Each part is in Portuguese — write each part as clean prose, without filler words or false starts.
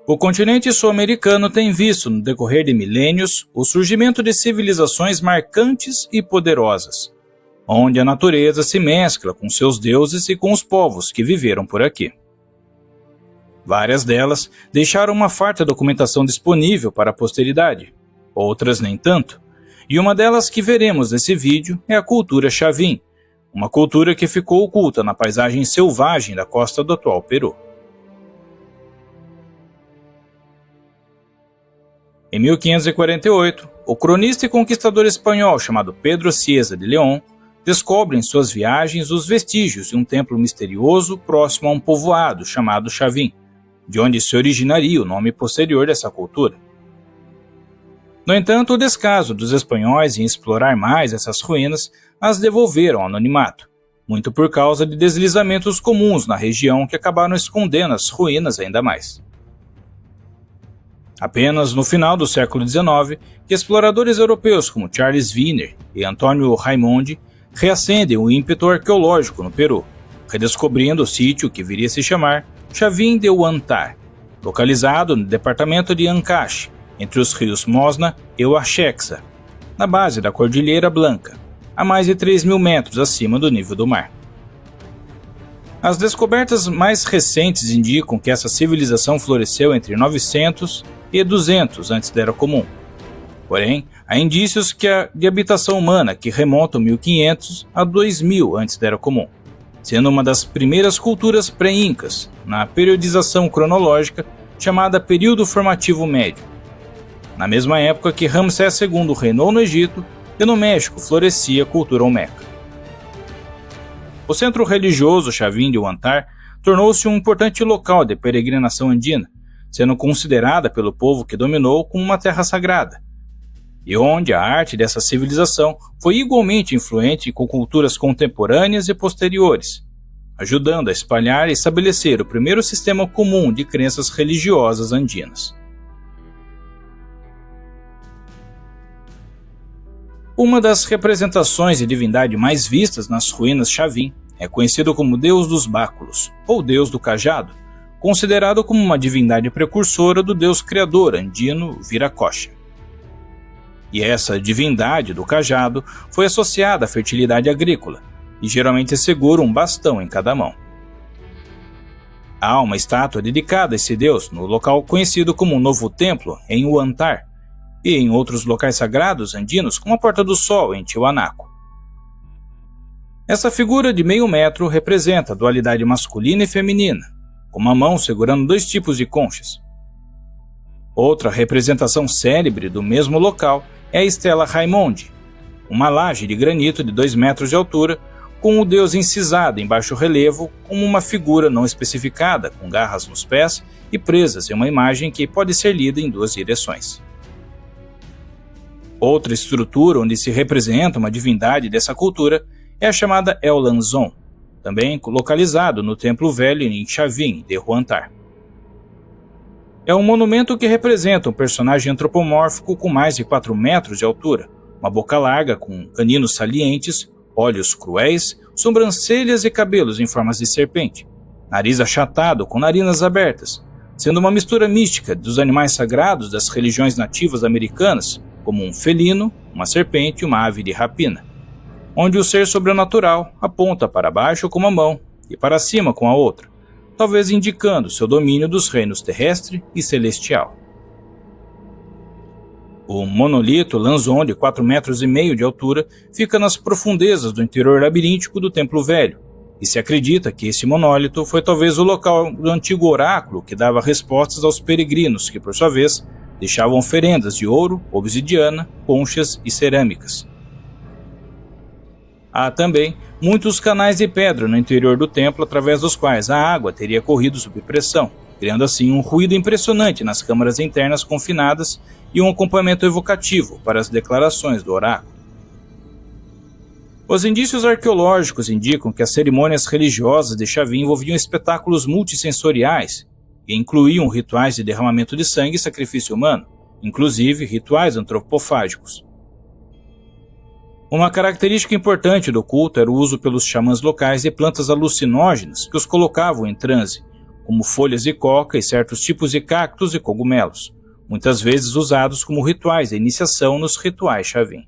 O continente sul-americano tem visto, no decorrer de milênios, o surgimento de civilizações marcantes e poderosas, onde a natureza se mescla com seus deuses e com os povos que viveram por aqui. Várias delas deixaram uma farta documentação disponível para a posteridade, outras nem tanto, e uma delas que veremos nesse vídeo é a cultura Chavin, uma cultura que ficou oculta na paisagem selvagem da costa do atual Peru. Em 1548, o cronista e conquistador espanhol chamado Pedro Cieza de León descobre em suas viagens os vestígios de um templo misterioso próximo a um povoado chamado Chavin, de onde se originaria o nome posterior dessa cultura. No entanto, o descaso dos espanhóis em explorar mais essas ruínas as devolveram ao anonimato, muito por causa de deslizamentos comuns na região que acabaram escondendo as ruínas ainda mais. Apenas no final do século XIX, que exploradores europeus como Charles Wiener e Antônio Raimondi reacendem o ímpeto arqueológico no Peru, redescobrindo o sítio que viria a se chamar Chavin de Huántar, localizado no departamento de Ancash, entre os rios Mosna e Huachexa, na base da Cordilheira Blanca, a mais de 3.000 metros acima do nível do mar. As descobertas mais recentes indicam que essa civilização floresceu entre 900 e 200 antes da Era Comum. Porém, há indícios de habitação humana que remontam 1500 a 2000 antes da Era Comum, sendo uma das primeiras culturas pré-incas na periodização cronológica chamada Período Formativo Médio, na mesma época que Ramsés II reinou no Egito e no México florescia a cultura olmeca. O centro religioso Chavin de Huántar tornou-se um importante local de peregrinação andina, sendo considerada pelo povo que dominou como uma terra sagrada, e onde a arte dessa civilização foi igualmente influente com culturas contemporâneas e posteriores, ajudando a espalhar e estabelecer o primeiro sistema comum de crenças religiosas andinas. Uma das representações de divindade mais vistas nas ruínas Chavin é conhecido como Deus dos Báculos, ou Deus do Cajado, considerado como uma divindade precursora do deus criador andino Viracocha. E essa divindade do cajado foi associada à fertilidade agrícola, e geralmente segura um bastão em cada mão. Há uma estátua dedicada a esse deus no local conhecido como Novo Templo, em Huántar, e em outros locais sagrados andinos como a Porta do Sol, em Tiwanaku. Essa figura de meio metro representa a dualidade masculina e feminina, com uma mão segurando dois tipos de conchas. Outra representação célebre do mesmo local é a Estela Raimondi, uma laje de granito de 2 metros de altura, com o deus incisado em baixo relevo como uma figura não especificada, com garras nos pés e presas em uma imagem que pode ser lida em 2 direções. Outra estrutura onde se representa uma divindade dessa cultura é a chamada El Lanzón, também localizado no Templo Velho em Chavin de Huántar. É um monumento que representa um personagem antropomórfico com mais de 4 metros de altura, uma boca larga com caninos salientes, olhos cruéis, sobrancelhas e cabelos em formas de serpente, nariz achatado com narinas abertas, sendo uma mistura mística dos animais sagrados das religiões nativas americanas, como um felino, uma serpente e uma ave de rapina, onde o ser sobrenatural aponta para baixo com uma mão e para cima com a outra, talvez indicando seu domínio dos reinos terrestre e celestial. O monolito Lanzón de 4,5 metros de altura fica nas profundezas do interior labiríntico do Templo Velho, e se acredita que esse monólito foi talvez o local do antigo oráculo que dava respostas aos peregrinos que, por sua vez, deixavam oferendas de ouro, obsidiana, conchas e cerâmicas. Há também muitos canais de pedra no interior do templo através dos quais a água teria corrido sob pressão, criando assim um ruído impressionante nas câmaras internas confinadas e um acompanhamento evocativo para as declarações do oráculo. Os indícios arqueológicos indicam que as cerimônias religiosas de Chavin envolviam espetáculos multissensoriais e incluíam rituais de derramamento de sangue e sacrifício humano, inclusive rituais antropofágicos. Uma característica importante do culto era o uso pelos xamãs locais de plantas alucinógenas que os colocavam em transe, como folhas de coca e certos tipos de cactos e cogumelos, muitas vezes usados como rituais de iniciação nos rituais Chavin.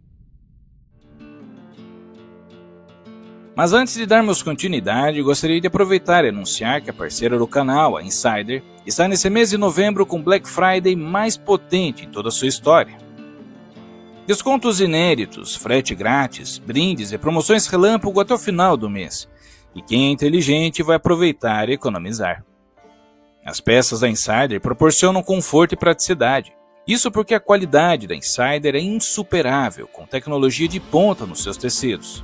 Mas antes de darmos continuidade, gostaria de aproveitar e anunciar que a parceira do canal, a Insider, está nesse mês de novembro com o Black Friday mais potente em toda a sua história. Descontos inéditos, frete grátis, brindes e promoções relâmpago até o final do mês. E quem é inteligente vai aproveitar e economizar. As peças da Insider proporcionam conforto e praticidade. Isso porque a qualidade da Insider é insuperável, com tecnologia de ponta nos seus tecidos.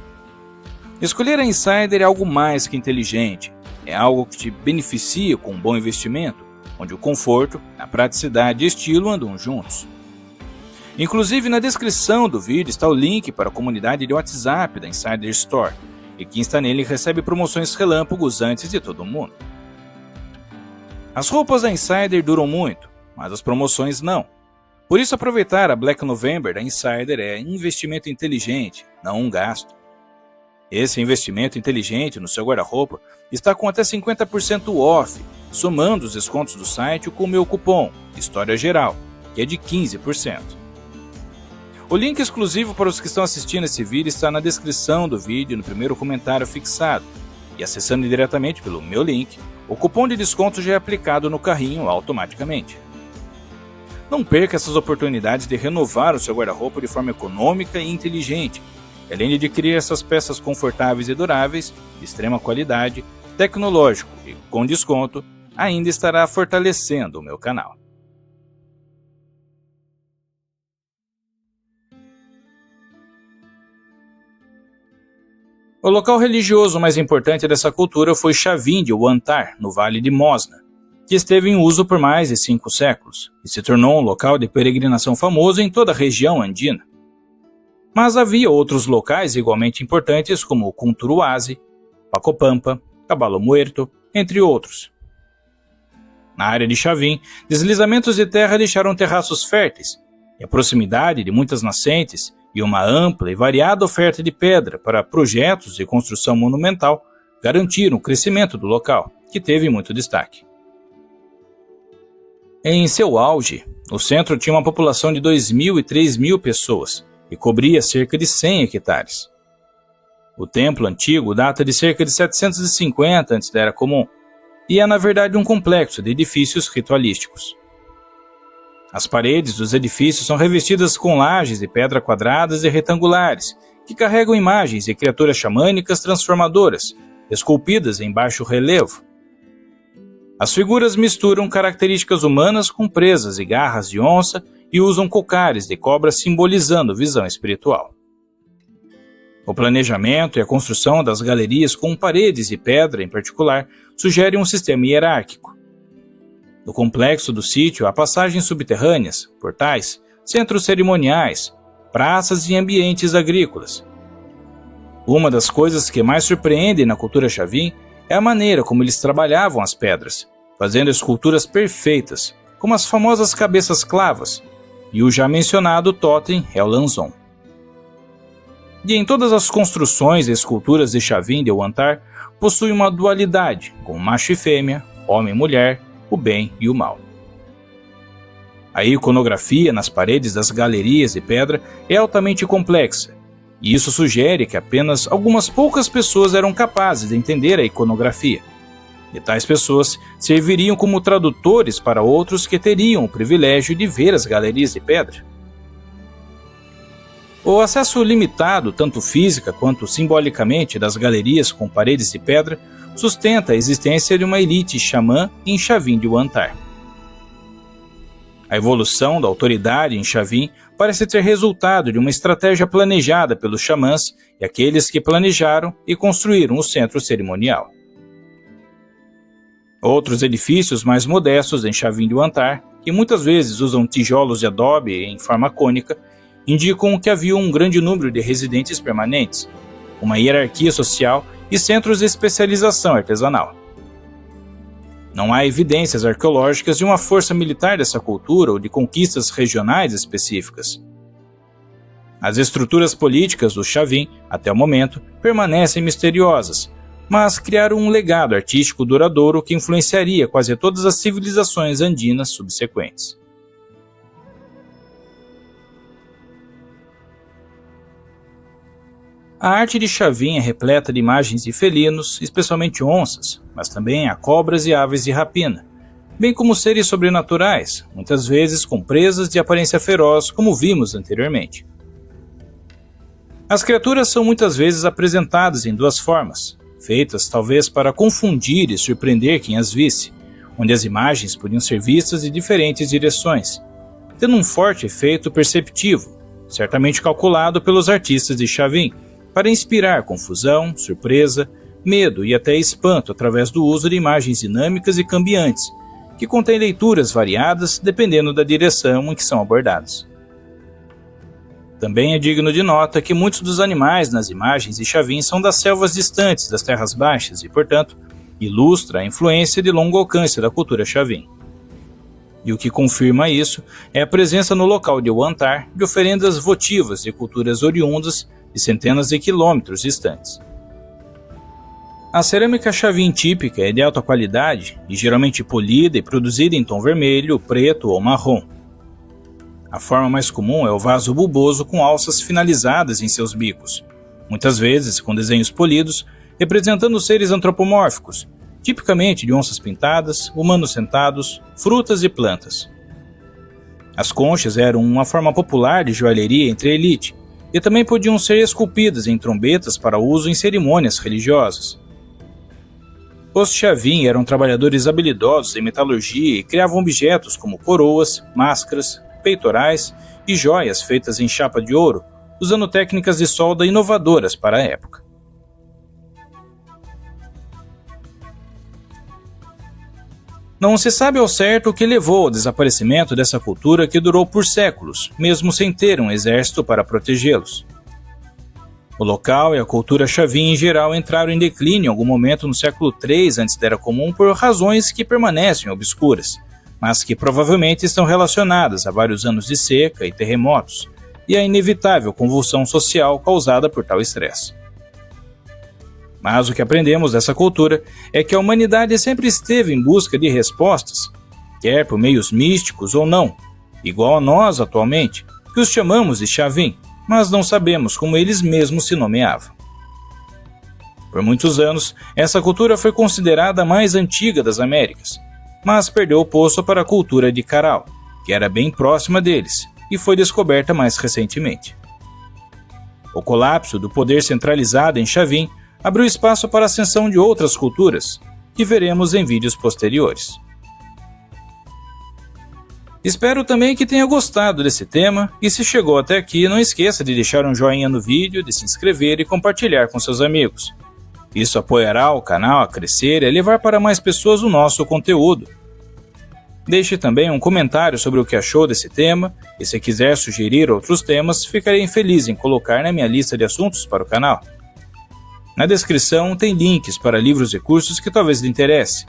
Escolher a Insider é algo mais que inteligente, é algo que te beneficia com um bom investimento, onde o conforto, a praticidade e estilo andam juntos. Inclusive, na descrição do vídeo está o link para a comunidade de WhatsApp da Insider Store, e quem está nele recebe promoções relâmpagos antes de todo mundo. As roupas da Insider duram muito, mas as promoções não. Por isso, aproveitar a Black November da Insider é investimento inteligente, não um gasto. Esse investimento inteligente no seu guarda-roupa está com até 50% off, somando os descontos do site com o meu cupom História Geral, que é de 15%. O link exclusivo para os que estão assistindo esse vídeo está na descrição do vídeo no primeiro comentário fixado, e acessando diretamente pelo meu link, o cupom de desconto já é aplicado no carrinho automaticamente. Não perca essas oportunidades de renovar o seu guarda-roupa de forma econômica e inteligente, além de adquirir essas peças confortáveis e duráveis, de extrema qualidade, tecnológico e com desconto, ainda estará fortalecendo o meu canal. O local religioso mais importante dessa cultura foi Chavin de Huantar, no Vale de Mosna, que esteve em uso por mais de 5 séculos, e se tornou um local de peregrinação famoso em toda a região andina. Mas havia outros locais igualmente importantes como Cunturuasi, Pacopampa, Cabalo Muerto, entre outros. Na área de Chavin, deslizamentos de terra deixaram terraços férteis, e a proximidade de muitas nascentes e uma ampla e variada oferta de pedra para projetos de construção monumental garantiram o crescimento do local, que teve muito destaque. Em seu auge, o centro tinha uma população de 2.000 e 3.000 pessoas, e cobria cerca de 100 hectares. O templo antigo data de cerca de 750 antes da Era Comum, e é na verdade um complexo de edifícios ritualísticos. As paredes dos edifícios são revestidas com lajes de pedra quadradas e retangulares, que carregam imagens de criaturas xamânicas transformadoras, esculpidas em baixo relevo. As figuras misturam características humanas com presas e garras de onça e usam cocares de cobra simbolizando visão espiritual. O planejamento e a construção das galerias com paredes de pedra em particular sugerem um sistema hierárquico. No complexo do sítio há passagens subterrâneas, portais, centros cerimoniais, praças e ambientes agrícolas. Uma das coisas que mais surpreendem na cultura Chavin é a maneira como eles trabalhavam as pedras, fazendo esculturas perfeitas, como as famosas cabeças clavas, e o já mencionado totem é o Lanzon. E em todas as construções e esculturas de Chavin de Huantar possui uma dualidade, com macho e fêmea, homem e mulher, o bem e o mal. A iconografia nas paredes das galerias de pedra é altamente complexa, e isso sugere que apenas algumas poucas pessoas eram capazes de entender a iconografia. E tais pessoas serviriam como tradutores para outros que teriam o privilégio de ver as galerias de pedra. O acesso limitado, tanto física quanto simbolicamente, das galerias com paredes de pedra sustenta a existência de uma elite xamã em Chavin de Huantar. A evolução da autoridade em Chavin parece ter resultado de uma estratégia planejada pelos xamãs e aqueles que planejaram e construíram o centro cerimonial. Outros edifícios mais modestos em Chavin de Huantar, que muitas vezes usam tijolos de adobe em forma cônica, indicam que havia um grande número de residentes permanentes, uma hierarquia social e centros de especialização artesanal. Não há evidências arqueológicas de uma força militar dessa cultura ou de conquistas regionais específicas. As estruturas políticas do Chavin, até o momento, permanecem misteriosas, mas criaram um legado artístico duradouro que influenciaria quase todas as civilizações andinas subsequentes. A arte de Chavin é repleta de imagens de felinos, especialmente onças, mas também há cobras e aves de rapina, bem como seres sobrenaturais, muitas vezes com presas de aparência feroz, como vimos anteriormente. As criaturas são muitas vezes apresentadas em duas formas, feitas talvez para confundir e surpreender quem as visse, onde as imagens podiam ser vistas de diferentes direções, tendo um forte efeito perceptivo, certamente calculado pelos artistas de Chavin, para inspirar confusão, surpresa, medo e até espanto através do uso de imagens dinâmicas e cambiantes, que contêm leituras variadas dependendo da direção em que são abordadas. Também é digno de nota que muitos dos animais nas imagens de Chavin são das selvas distantes das terras baixas e, portanto, ilustra a influência de longo alcance da cultura Chavin. E o que confirma isso é a presença no local de Huantar de oferendas votivas de culturas oriundas de centenas de quilômetros distantes. A cerâmica Chavin típica é de alta qualidade e geralmente polida e produzida em tom vermelho, preto ou marrom. A forma mais comum é o vaso bulboso com alças finalizadas em seus bicos, muitas vezes com desenhos polidos representando seres antropomórficos, tipicamente de onças pintadas, humanos sentados, frutas e plantas. As conchas eram uma forma popular de joalheria entre a elite, e também podiam ser esculpidas em trombetas para uso em cerimônias religiosas. Os Chavin eram trabalhadores habilidosos em metalurgia e criavam objetos como coroas, máscaras, peitorais e joias feitas em chapa de ouro, usando técnicas de solda inovadoras para a época. Não se sabe ao certo o que levou ao desaparecimento dessa cultura que durou por séculos, mesmo sem ter um exército para protegê-los. O local e a cultura Chavin em geral entraram em declínio em algum momento no século III antes da Era Comum por razões que permanecem obscuras, mas que provavelmente estão relacionadas a vários anos de seca e terremotos, e a inevitável convulsão social causada por tal estresse. Mas o que aprendemos dessa cultura é que a humanidade sempre esteve em busca de respostas, quer por meios místicos ou não, igual a nós atualmente, que os chamamos de Chavin, mas não sabemos como eles mesmos se nomeavam. Por muitos anos, essa cultura foi considerada a mais antiga das Américas, mas perdeu o posto para a cultura de Caral, que era bem próxima deles, e foi descoberta mais recentemente. O colapso do poder centralizado em Chavin abriu espaço para a ascensão de outras culturas, que veremos em vídeos posteriores. Espero também que tenha gostado desse tema, e se chegou até aqui, não esqueça de deixar um joinha no vídeo, de se inscrever e compartilhar com seus amigos. Isso apoiará o canal a crescer e a levar para mais pessoas o nosso conteúdo. Deixe também um comentário sobre o que achou desse tema, e se quiser sugerir outros temas, ficarei feliz em colocar na minha lista de assuntos para o canal. Na descrição tem links para livros e cursos que talvez lhe interesse.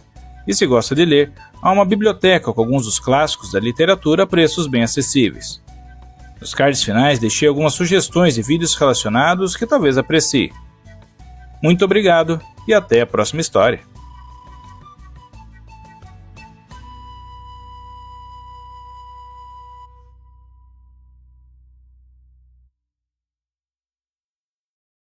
E se gosta de ler, há uma biblioteca com alguns dos clássicos da literatura a preços bem acessíveis. Nos cards finais deixei algumas sugestões de vídeos relacionados que talvez aprecie. Muito obrigado e até a próxima história.